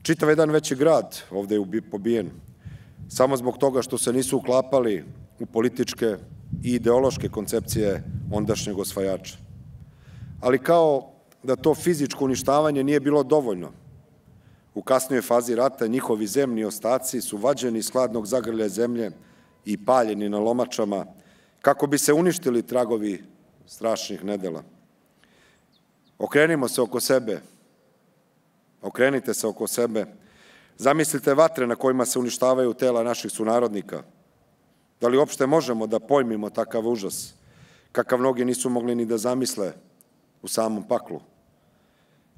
Čitav jedan veći grad ovde je pobijen, samo zbog toga što se nisu uklapali u političke i ideološke koncepcije ondašnjeg osvajača. Ali kao da to fizičko uništavanje nije bilo dovoljno, u kasnijoj fazi rata njihovi zemni ostaci su vađeni iz hladnog zagrljaja zemlje i paljeni na lomačama kako bi se uništili tragovi strašnih nedela. Okrenimo se oko sebe, okrenite se oko sebe, zamislite vatre na kojima se uništavaju tela naših sunarodnika. Da li uopšte možemo da pojmimo takav užas, kakav mnogi nisu mogli ni da zamisle u samom paklu?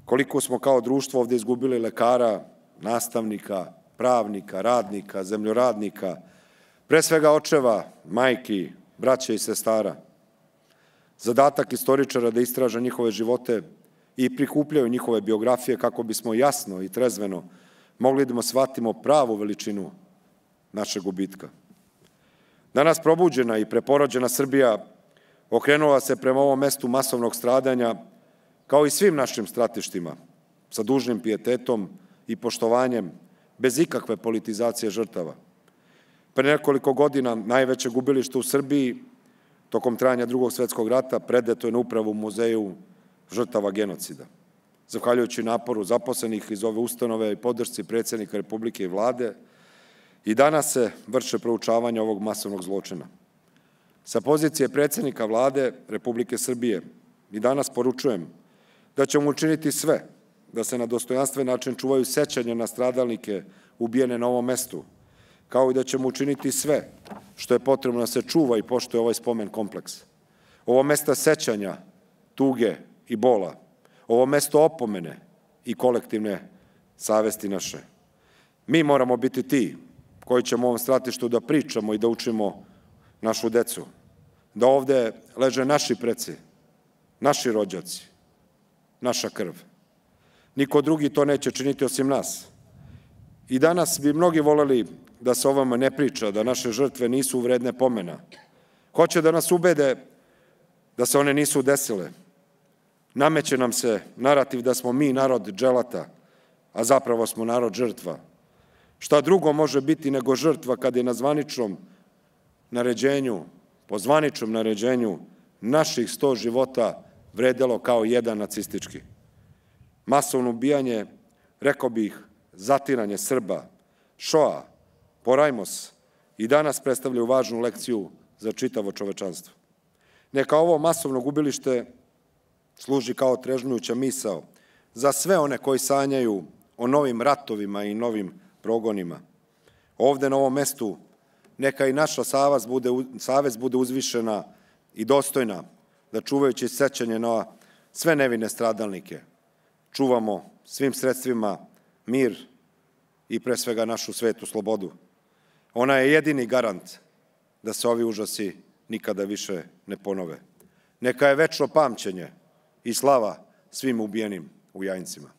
Koliko smo kao društvo ovde izgubili lekara, nastavnika, pravnika, radnika, zemljoradnika, pre svega očeva, majki, braće i sestara. Zadatak istoričara da istraža njihove živote i prikupljaju njihove biografije kako bismo jasno i trezveno mogli da shvatimo pravu veličinu našeg gubitka. Danas probuđena i preporođena Srbija okrenula se prema ovom mestu masovnog stradanja kao i svim našim stratištima, sa dužnim pijetetom i poštovanjem, bez ikakve politizacije žrtava. Pre nekoliko godina najveće gubilište u Srbiji tokom trajanja Drugog svetskog rata predato je na upravu Muzeju žrtava genocida. Zahvaljujući naporu zaposlenih iz ove ustanove i podršci predsjednika Republike i vlade, i danas se vrše proučavanje ovog masovnog zločina. Sa pozicije predsjednika vlade Republike Srbije i danas poručujem da ćemo učiniti sve da se na dostojanstven način čuvaju sećanja na stradalnike ubijene na ovom mestu, kao i da ćemo učiniti sve što je potrebno da se čuva i poštuje ovaj spomen kompleks. Ovo mesto sećanja, tuge i bola, ovo mesto opomene i kolektivne savesti naše. Mi moramo biti ti koji ćemo u ovom stratištu da pričamo i da učimo našu decu, da ovde leže naši preci, naši rođaci, naša krv. Niko drugi to neće činiti osim nas. I danas bi mnogi voleli da se o ovome ne priča, da naše žrtve nisu vredne pomena. Hoće da nas ubede da se one nisu desile. Nameće nam se narativ da smo mi narod dželata, a zapravo smo narod žrtva. Šta drugo može biti nego žrtva kad je na zvaničnom naređenju, po zvaničnom naređenju naših 100 života vredelo kao jedan nacistički. Masovno ubijanje, rekao bih, zatiranje Srba, Šoa, Porajmos i danas predstavljaju važnu lekciju za čitavo čovečanstvo. Neka ovo masovno gubilište služi kao otrežnjujuća misao za sve one koji sanjaju o novim ratovima i novim progonima. Ovde na ovom mestu neka i naša savest bude uzvišena i dostojna da čuvajući sećanje na sve nevine stradalnike čuvamo svim sredstvima mir i pre svega našu svetu slobodu. Ona je jedini garant da se ovi užasi nikada više ne ponove. Neka je večno pamćenje i slava svim ubijenim u Jajincima.